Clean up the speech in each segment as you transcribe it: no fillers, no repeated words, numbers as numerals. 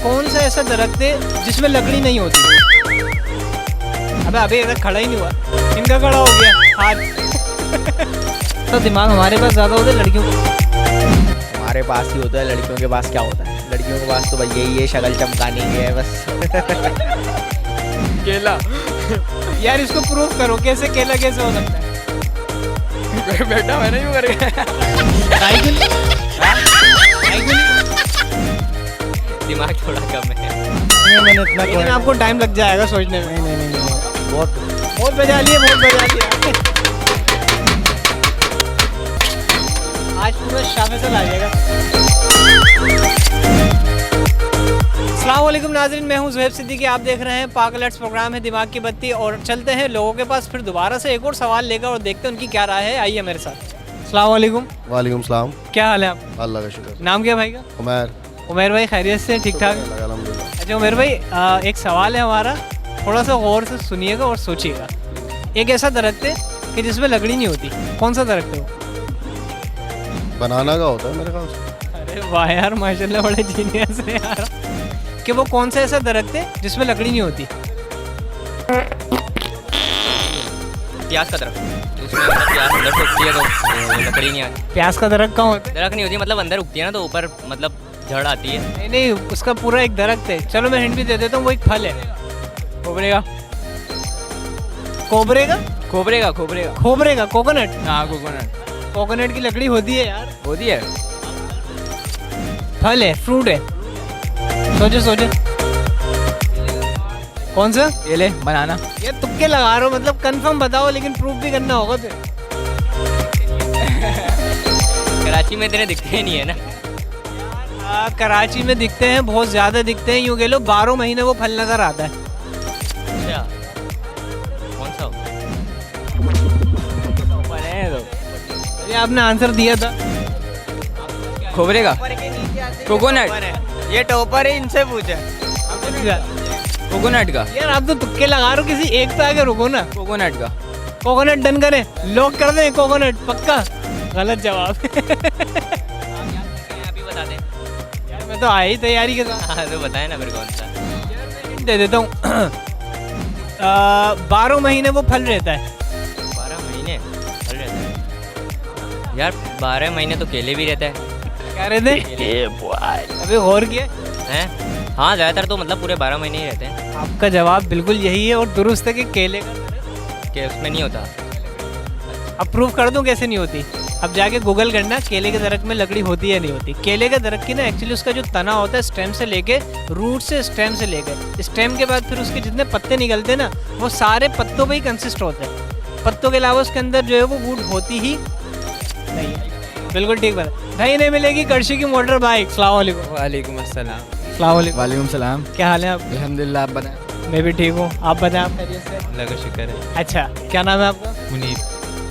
कौन सा ऐसा दरख्त है जिसमें लकड़ी नहीं होती? अबे अभी तक खड़ा ही नहीं हुआ, इनका खड़ा हो गया हाथ। तो दिमाग हमारे पास ज़्यादा होता है लड़कियों को? हमारे पास ही होता है, लड़कियों के पास क्या होता है? लड़कियों के पास तो भाई यही है, शक्ल चमकाने की है बस। केला। यार इसको प्रूफ करो, कैसे केला कैसे हो सकता है? बेटा मैंने यूँ करेगा। दिमाग थोड़ा कम है। मैंने इतना, लेकिन आपको टाइम लग जाएगा सोचने में। नहीं बहुत बजा लिए, बहुत बजा लिए। आज पूरा शाफे आ जाएगा। अस्सलाम वालेकुम नाज़रीन, मैं हूं ज़ुहैब सिद्दीकी। आप देख रहे हैं पाक अलर्ट्स, प्रोग्राम है दिमाग की बत्ती। और चलते हैं लोगों के पास फिर दोबारा से एक और सवाल लेकर और देखते हैं उनकी क्या राय है। आइए मेरे साथ। अस्सलाम वालेकुम। वालेकुम सलाम। क्या हाल है आप? अल्लाह का शुक्र। नाम क्या भाई का? उमर। उमर भाई खैरियत से? ठीक ठाक। अल्हम्दुलिल्लाह। अच्छा उमर भाई, एक सवाल है हमारा, थोड़ा सा गौर से सुनिएगा और सोचिएगा। एक ऐसा दरख्त है कि जिसमें लकड़ी नहीं होती, कौन सा दरख्त है वो? बनाना का होता है मेरे ख्याल से। अरे वाह यार, माशाल्लाह बड़े जीनियस है यार। कि वो कौन सा ऐसा दरख्त है जिसमें लकड़ी नहीं होती? प्याज का दरख्त, उसमें प्याज अंदर से उगती है तो लकड़ी नहीं आती। प्याज का दरख्त कहाँ होता है? दरख्त नहीं होती, मतलब अंदर उगती है ना, तो ऊपर मतलब जड़ आती है। नहीं नहीं, उसका पूरा एक दरख्त है। चलो मैं हिंट भी दे देता हूँ, वो एक फल है। खोबरे का। कोबरे का? खोबरे का खोबरे का खोबरे का? कोकोनट? हाँ कोकोनट कोकोनट की लकड़ी होती है यार। होती है। फल है, फ्रूट है। सोचो सोचो, कौन सा? केले, बनाना। ये तुक्के लगा रहे हो, मतलब कंफर्म बताओ, लेकिन प्रूफ भी करना होगा फिर। कराची में इतने दिखते ही नहीं है ना। कराची में दिखते हैं, बहुत ज्यादा दिखते हैं। यूँ कह लो 12 महीने वो फल नजर आता है। अच्छा कौन सा? ये आपने आंसर दिया था। खोबरे का, कोकोनट। ये टॉपर है, इनसे पूछे। कोकोनट का। यार आप तो तुक्के लगा रहे हो, किसी एक पे आके रुको ना। कोकोनट का। कोकोनट डन करें, लॉक कर दें कोकोनट, पक्का? गलत जवाब। अभी बता दें। यार मैं तो आई तैयारी के साथ। हाँ तो बताए ना फिर कौन सा। हिंट दे देता हूँ। 12 महीने वो फल रहता है। 12 महीने फल रहता है यार। 12 महीने तो केले भी रहता है। क्या रहते हैं? अभी गौर किया हैं? हाँ ज़्यादातर तो मतलब पूरे 12 महीने ही रहते हैं। आपका जवाब बिल्कुल यही है और दुरुस्त है कि केले का। कि उसमें नहीं होता। अब प्रूफ कर दूं कैसे नहीं होती? अब जाके गूगल करना, केले के दरख्त में लकड़ी होती है नहीं होती। केले के दरख्त की ना एक्चुअली उसका जो तना होता है, स्टेम से लेके, रूट से स्टेम से लेके, स्टेम के बाद फिर उसके जितने पत्ते निकलते हैं ना, वो सारे पत्तों पे ही कंसिस्ट होते हैं। पत्तों के अलावा उसके अंदर जो है वो वुड होती ही नहीं है। बिल्कुल ठीक बात। भाई नहीं मिलेगी कड़शी की मोटर बाइक। अस्सलाम वालेकुम। वालेकुम अस्सलाम। अस्सलाम वालेकुम। वालेकुम सलाम। क्या हाल है आप? अल्हम्दुलिल्लाह, आप बताएं। मैं भी ठीक हूँ, आप बताएं आप खैरियत से? अल्लाह का शुक्र है। अच्छा, क्या नाम है आपका? मुनीब।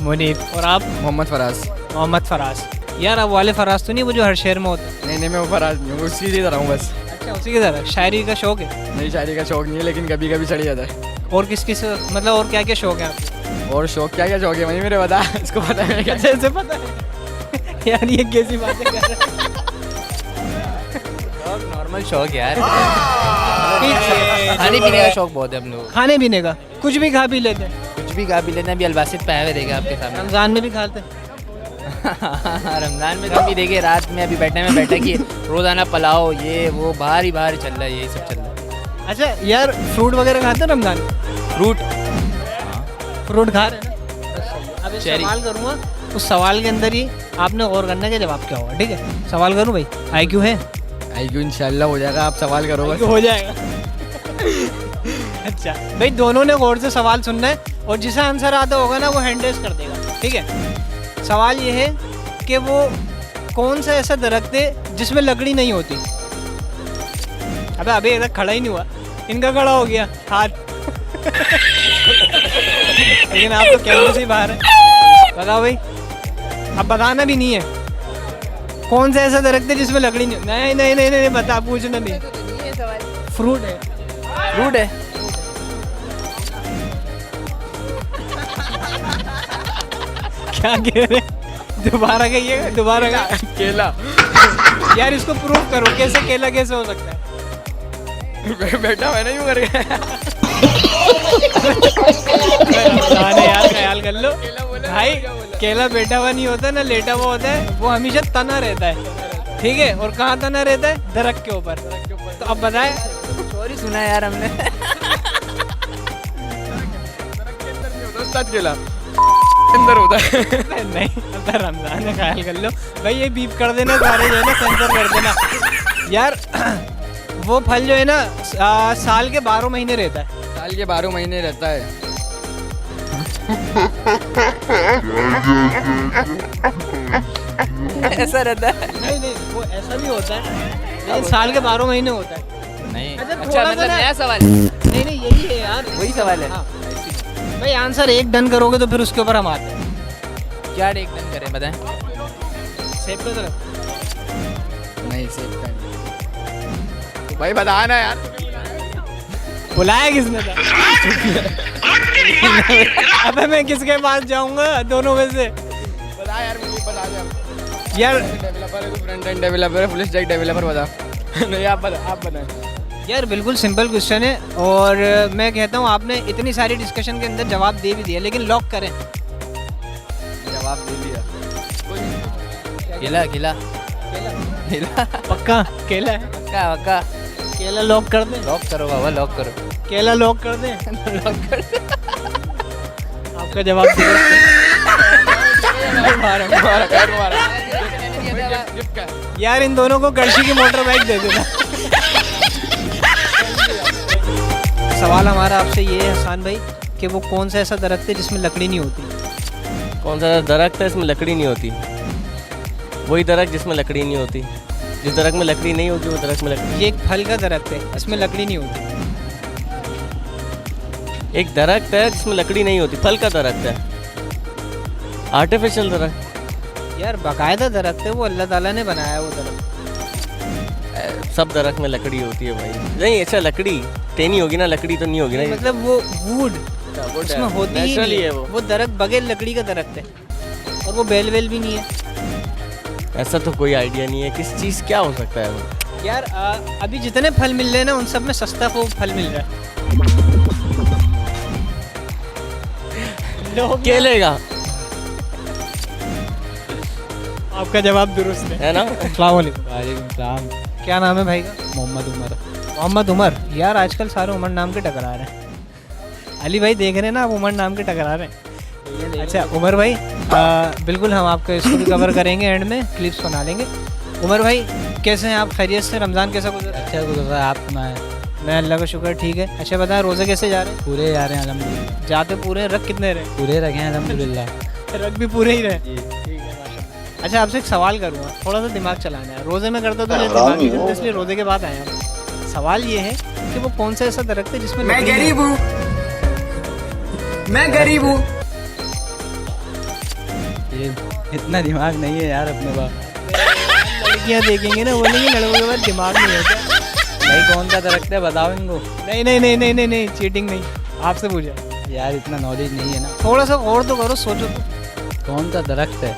मुनीब। और आप? मोहम्मद फराज। मोहम्मद फराज। यार आप वाले फराज तो नहीं वो जो हर शहर में होता है? नहीं मैं वो फराज नहीं हूँ, उसी की तरह हूँ बस। अच्छा, उसी की तरह। शायरी का शौक है? नहीं शायरी का शौक नहीं है, लेकिन कभी कभी चढ़ जाता है। और किस किस मतलब और क्या क्या शौक है आपके? और शौक क्या शौक है वही मेरे बता। इसको पता है क्या? अच्छा ऐसे पता है? यार ये कैसी बातें कर रहे हैं? नॉर्मल शौक यार। खाने पीने का शौक बहुत है हम लोग। खाने पीने का कुछ भी खा पी लेते हैं? कुछ भी खा पी लेना। अभी अलबासित पाया हुए देगा आपके सामने। रमजान में भी खाते हैं? रमजान में तो अभी देखिए रात में अभी बैठा कि रोज़ाना पुलाव ये वो बाहर ही चल रहा है, यही सब चल रहा है। अच्छा यार, फ्रूट वगैरह खाते हैं रमजान में? फ्रूट फ्रूट खा रहे हैं ना? अब एक चेरी। सवाल करूँगा, उस सवाल के अंदर ही आपने गौर करना कि जवाब क्या होगा, ठीक है? सवाल करूँ भाई? IQ है? आईक्यू इंशाल्लाह हो जाएगा, आप सवाल करो बस। हो जाएगा। अच्छा भाई, दोनों ने गौर से सवाल सुनना है और जिसे आंसर आता होगा ना वो हैंड रेज कर देगा, ठीक है? सवाल ये है कि वो कौन सा ऐसा दरख्त है जिसमें लकड़ी नहीं होती? अबे अभी तक खड़ा ही नहीं हुआ, इनका खड़ा हो गया हाथ। लेकिन आप तो कैमरे से ही बाहर है। बताओ भाई, अब बताना भी नहीं है कौन सा ऐसा दरख्त है जिसमें लकड़ी नहीं। नहीं नहीं नहीं नहीं, बता, पूछना नहीं। फ्रूट है। फ्रूट है। क्या कह रहे? दोबारा कहिएगा, दोबारा का। केला। यार इसको प्रूव करो, कैसे केला कैसे हो सकता है? बेटा मैंने यूँ कर गया। रमजान है यार, ख्याल कर लो भाई। केला बैठा हुआ नहीं होता ना लेटा हुआ होता है, वो हमेशा तना रहता है, ठीक है। और कहाँ तना रहता है? दरख्त के ऊपर। तो अब बताए, सॉरी सुना यार हमने। उस्ताद केला अंदर होता है। नहीं अब तो रमजान है, ख्याल कर लो भाई। ये बीप कर देना सारे, जो है ना सेंसर कर देना यार। वो फल जो है ना साल के 12 महीने रहता है। साल के 12 महीने रहता है। ऐसा रहता है? नहीं नहीं, वो ऐसा भी होता है, लेकिन साल के 12 महीने होता है। नहीं। अच्छा, अच्छा थोड़ा सा मतलब ना- नया सवाल। नहीं नहीं, यही है यार, वही सवाल है। हाँ। भाई आंसर एक डन करोगे तो फिर उसके ऊपर हम आते हैं। क्या टेक डन करें बताएं? सेब का तरफ नहीं सेब का नहीं। भाई बताना यार। बुलाया किसने था? अबे मैं किसके पास जाऊंगा दोनों में से? बता यार, मुझे बता दे यार डेवलपर है, तू फ्रंट एंड डेवलपर है, फुल स्टैक डेवलपर, बता। नहीं आप बताएं। यार बिल्कुल सिंपल क्वेश्चन है, और मैं कहता हूँ आपने इतनी सारी डिस्कशन के अंदर जवाब दे भी दिया, लेकिन लॉक करें। जवाब दे दिया। केला केला केला। पक्का केला है? पक्का पक्का। केला लॉक कर दें? लॉक करो बाबा, लॉक करो। केला लॉक कर दें? लॉक कर दे। आपका जवाब दे। यार इन दोनों को गर्शी की मोटर बाइक दे देना। सवाल हमारा आपसे ये है हसान भाई, कि वो कौन सा ऐसा दरख्त है जिसमें लकड़ी नहीं होती? कौन सा दरख्त है इसमें लकड़ी नहीं होती? वही दरख्त जिसमें लकड़ी नहीं होती। जिस दरख्त में लकड़ी नहीं होती वो दरख्त में लकड़ी। ये एक फल का दरख्त है, इसमें लकड़ी नहीं होती। एक दरख्त है जिसमें लकड़ी नहीं होती, फल का दरख्त है, आर्टिफिशियल दरख्त। यार बाकायदा दरख्त है वो, अल्लाह ताला ने बनाया है वो दरख्त। सब दरख्त में लकड़ी होती है भाई। नहीं अच्छा, लकड़ी टेनी होगी ना, लकड़ी तो नहीं होगी ना। मतलब वो वुड उसमें होती ही नेचुरली नहीं है है। वो। वो दरख्त बगैर लकड़ी का दरख्त है, और वो बेल वेल भी नहीं है। ऐसा तो कोई आइडिया नहीं है किस चीज़ क्या हो सकता है वो। यार अभी जितने फल मिल रहे हैं ना, उन सब में सस्ता वो फल मिल रहा है। लोग केले का आपका जवाब दुरुस्त है ना। अस्सलाम वालेकुम। वालेकुम सलाम। क्या नाम है भाई का? मोहम्मद उमर। मोहम्मद उमर। यार आजकल सारे उमर नाम के टकरा रहे हैं। अली भाई देख रहे हैं ना, आप उमर नाम के टकरा रहे हैं। अच्छा उमर भाई, बिल्कुल हम आपको इसको भी कवर करेंगे, एंड में क्लिप्स बना लेंगे। उमर भाई कैसे हैं आप? खैरियत से? रमज़ान कैसा गुजरा? अच्छा गुजर रहा है, आप सुनाए? मैं अल्लाह का शुक्र ठीक है। अच्छा बताएं, रोज़े कैसे जा रहे हैं? पूरे जा रहे हैं अल्हम्दुलिल्लाह। जाते पूरे हैं, रख कितने रहे? पूरे रखे हैं अल्हम्दुलिल्लाह। रख भी पूरे ही रहे। अच्छा आपसे एक सवाल करूँगा, थोड़ा सा दिमाग चलाना है। रोज़े में करता तो मुझे दिमाग नहीं चलता, इसलिए रोज़े के बाद आए हम। सवाल ये है कि वो कौन सा ऐसा दरख्त है जिसमें मैं गरीब हूँ, मैं गरीब हूँ। ये इतना दिमाग नहीं है यार अपने पास। लड़कियाँ देखेंगे ना, बोलेंगे लड़कों के पास दिमाग नहीं होता। भाई कौन सा दरख्त है बताओ इनको। नहीं नहीं नहीं नहीं नहीं नहीं, चीटिंग नहीं, आपसे पूछा। यार इतना नॉलेज नहीं है ना। थोड़ा सा और तो करो, सोचो तो। कौन सा दरख्त है?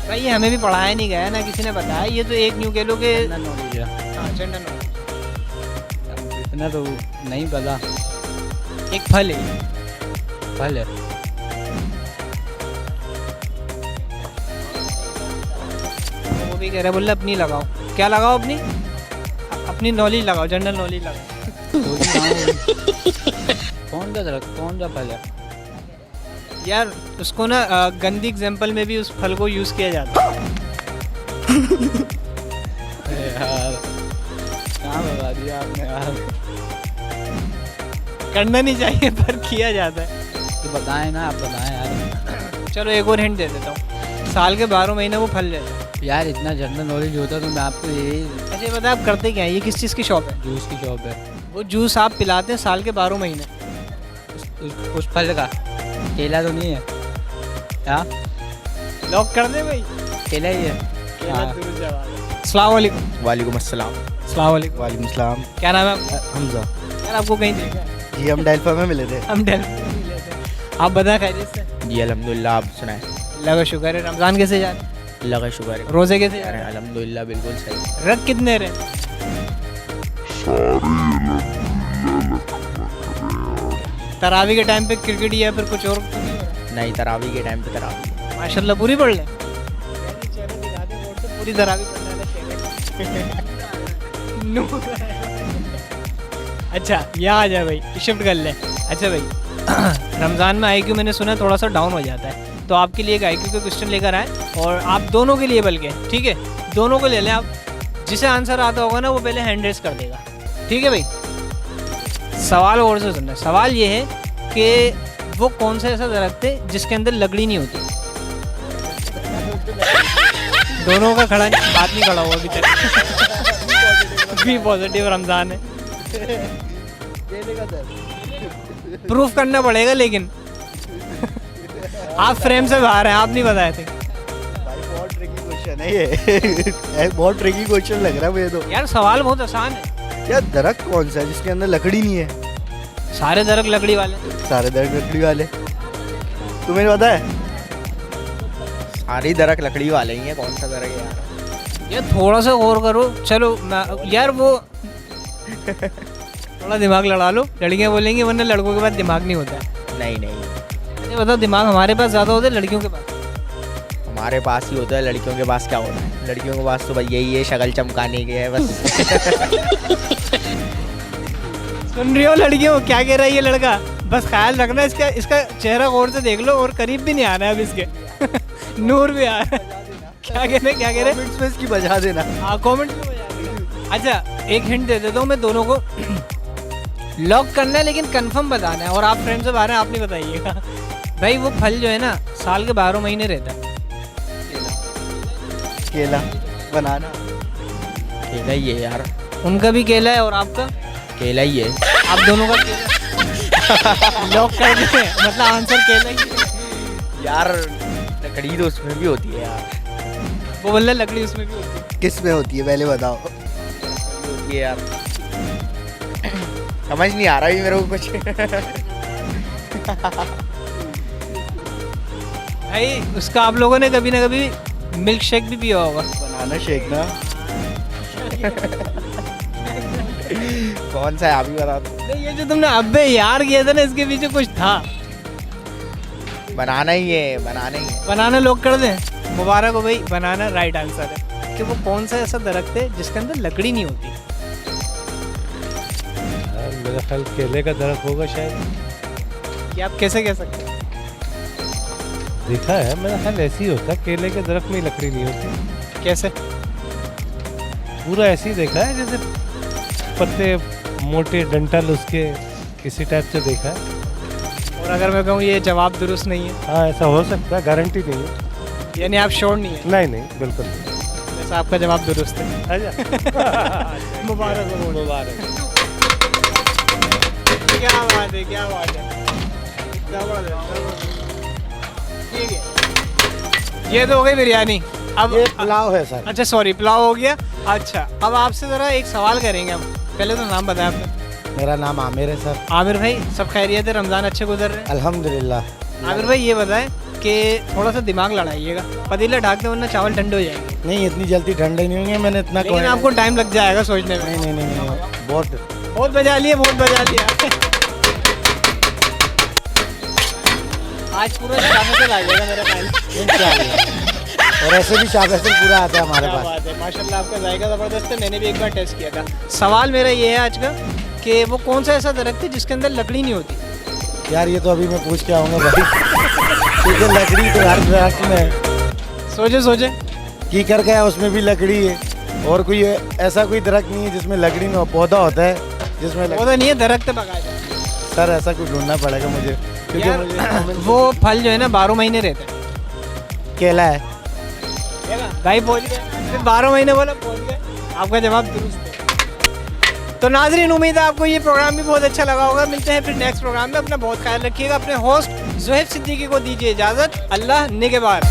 भाई ये हमें भी पढ़ाया नहीं गया ना, किसी ने बताया। ये तो एक न्यू कह लो कि इतना नॉलेज है, हाँ, जनरल नॉलेज। इतना तो नहीं पता। एक फल है, फल है। वो भी कह रहा है, बोल अपनी लगाओ। क्या लगाओ? अपनी नॉलेज लगाओ, जनरल नॉलेज लगाओ। कौन सा दरख्त, कौन सा फल है? यार उसको ना गंदी एग्जाम्पल में भी उस फल को यूज़ किया जाता है। यार कहाँ बता दिया आपने यार। करना नहीं चाहिए पर किया जाता है। तो बताएं ना, आप बताएं यार। चलो एक और हिंट दे देता हूँ। साल के 12 महीने वो फल देता है। यार इतना जनरल नॉलेज होता तो मैं आपको यही अच्छा ये बताए आप करते क्या है? ये किस चीज़ की शॉप है? जूस की शॉप है। वो जूस आप पिलाते हैं साल के 12 महीने। उस फल का केला तो नहीं है? हाँ लॉक कर दे भाई। केला ही है। हाँ। अस्सलाम वालेकुम। वालेकुम अस्सलाम। अस्सलाम वालेकुम। वालेकुम अस्सलाम। क्या नाम है आपका? हमजा। यार आपको कहीं देखा है? जी हम डेल्फा में मिले थे। हम डेल्फी में मिले थे। आप बता खैरियत से? जी अल्हम्दुलिल्लाह, आप सुनाए? अल्लाह का शुक्र है। रमज़ान कैसे जा रहे हैं? अल्लाह का शुक्र है। रोज़े कैसे जा रहे अल्हम्दुलिल्लाह बिल्कुल सही। हैं? रख कितने रहे? तरावी के टाइम पे क्रिकेट या फिर कुछ और तो नहीं हो रहा? नहीं, तरावी के टाइम पे तरावी। माशाल्लाह पूरी पढ़ ले। पूरी तरावी पढ़ ले। अच्छा यहाँ आ जाए भाई, शिफ्ट कर ले। अच्छा भाई रमज़ान में आईक्यू मैंने सुना थोड़ा सा डाउन हो जाता है, तो आपके लिए एक आईक्यू का क्वेश्चन लेकर आए, और आप दोनों के लिए, बल्कि ठीक है दोनों को ले लें आप। जिसे आंसर आता होगा ना वो पहले हैंड रेस कर देगा, ठीक है भाई। सवाल और से सुनना। सवाल ये है कि वो कौन सा ऐसा दरख्त है जिसके अंदर लकड़ी नहीं होती। दोनों का खड़ा नहीं, बात नहीं खड़ा हुआ अभी तक। बी पॉजिटिव, रमज़ान है। प्रूफ करना पड़ेगा लेकिन आप फ्रेम से बाहर हैं, आप नहीं बताए थे। भाई बहुत ट्रिकी क्वेश्चन है ये। बहुत ट्रिकी क्वेश्चन लग रहा है मुझे तो। यार सवाल बहुत आसान है। यार दरख्त कौन सा है जिसके अंदर लकड़ी नहीं है? सारे दरख्त लकड़ी वाले। सारे दरख्त लकड़ी वाले। तुम्हें पता है? सारी दरख्त लकड़ी वाले ही हैं, कौन सा दरख्त है यार? यार थोड़ा सा गौर करो। चलो यार वो थोड़ा दिमाग लड़ा लो। लड़कियां बोलेंगी वरना लड़कों के पास दिमाग नहीं होता है। नहीं नहीं, ये बताओ, दिमाग हमारे पास ज़्यादा होता है लड़कियों के पास? हमारे पास ही होता है, लड़कियों के पास क्या होता है? लड़कियों के पास तो भाई यही है, शक्ल चमकाने के है बस। सुन रही हो लड़कियों, क्या कह रहा है ये लड़का? बस ख्याल रखना इसका, इसका चेहरा गौर से देख लो, और करीब भी नहीं आना है अब इसके। नूर भी आ रहा है। क्या कह रहे, क्या कह रहे? कमेंट्स में इसकी बजा देना। हाँ कॉमेंट में बजा देना। अच्छा एक हिंट दे देता हूँ मैं दोनों को। लॉक करना है लेकिन कंफर्म बताना है, और आप फ्रेंड से बाहर हैं, आप नहीं बताइएगा। भाई वो फल जो है ना साल के 12 महीने रहता है। केला, बनाना। केला ही है यार। उनका भी केला है और आपका केला ही है। आप दोनों का केला। लॉक कर दें, मतलब आंसर केला ही है। यार लकड़ी तो उसमें भी होती है यार। वो बोल रहे लकड़ी उसमें भी होती है। किस में होती है पहले बताओ? होती है यार। समझ नहीं आ रहा है मेरे को कुछ। भाई उसका आप लोगों ने कभी ना कभी मिल्क शेक भी पिया होगा। बनाना शेक ना। कौन सा है आप ही बता दो। नहीं ये जो तुमने अबे यार किया था ना, इसके पीछे कुछ था। बनाना ही है, बनाना ही है। बनाना लॉक कर दें। मुबारक हो भाई, बनाना राइट आंसर है। कि वो कौन सा ऐसा दरख्त है जिसके अंदर लकड़ी नहीं होती। मेरा ख्याल केले का दरख्त होगा शायद। ये आप कैसे कह सकते हैं? देखा है, मेरा ख्याल ऐसे ही होता है, केले के दरख्त में लकड़ी नहीं होती। कैसे? पूरा ऐसे ही देखा है, जैसे पत्ते मोटे डंठल उसके, किसी टाइप से देखा है। और अगर मैं कहूँ ये जवाब दुरुस्त नहीं है? हाँ ऐसा हो सकता है, गारंटी नहीं है। यानी आप श्योर नहीं है? नहीं नहीं बिल्कुल नहीं। वैसे आपका जवाब दुरुस्त है। अच्छा। मुबारक हो। मुबारक। क्या बात है, क्या बात है। ठीक है, ये तो हो गई बिरयानी। अब ये पुलाव है सर। अच्छा सॉरी, पुलाव हो गया। अच्छा अब आपसे ज़रा एक सवाल करेंगे हम। पहले तो नाम बताएं आपने। मेरा नाम आमिर है सर। आमिर भाई सब खैरियत है? रमज़ान अच्छे गुजर रहे हैं? अल्हम्दुलिल्लाह। आमिर भाई ये बताएं कि थोड़ा सा दिमाग लड़ाइएगा, पतीला ढाक दे वरना चावल ठंडे हो जाएंगे। नहीं इतनी जल्दी ठंडे नहीं होंगे, मैंने इतना लेकिन आपको टाइम लग जाएगा सोचने में। नहीं नहीं नहीं नहीं, बहुत बजा लिया, बहुत बजा लिया। आज पूरा शाफेसल आ जाएगा मेरा ख्याल। और ऐसे भी शाफेसल पूरा आता है हमारे क्या पास। बात है, माशाल्लाह आपका जायका ज़बरदस्त है। मैंने भी एक बार टेस्ट किया था। सवाल मेरा ये है आज का कि वो कौन सा ऐसा दरख्त है जिसके अंदर लकड़ी नहीं होती। यार ये तो अभी मैं पूछ के आऊँगा भाई। क्योंकि लकड़ी तो हर दरख्त में है। सोचे सोचे। कीकर का है, उसमें भी लकड़ी है। और कोई ऐसा कोई दरख्त नहीं है जिसमें लकड़ी में पौधा होता है जिसमें पौधा नहीं है, दरख्त है बाकायदा। सर ऐसा कुछ ढूंढना पड़ेगा मुझे, क्योंकि यार, वो फल जो है ना 12 महीने रहता है। केला है। भाई पहुंच गए, 12 महीने बोला पहुंच गए। आपका जवाब दुरुस्त है। तो नाजरीन उम्मीद है आपको ये प्रोग्राम भी बहुत अच्छा लगा होगा। मिलते हैं फिर नेक्स्ट प्रोग्राम में। अपना बहुत ख्याल रखिएगा। अपने होस्ट ज़ोहैब सिद्दीकी को दीजिए इजाज़त। अल्लाह निगहबान।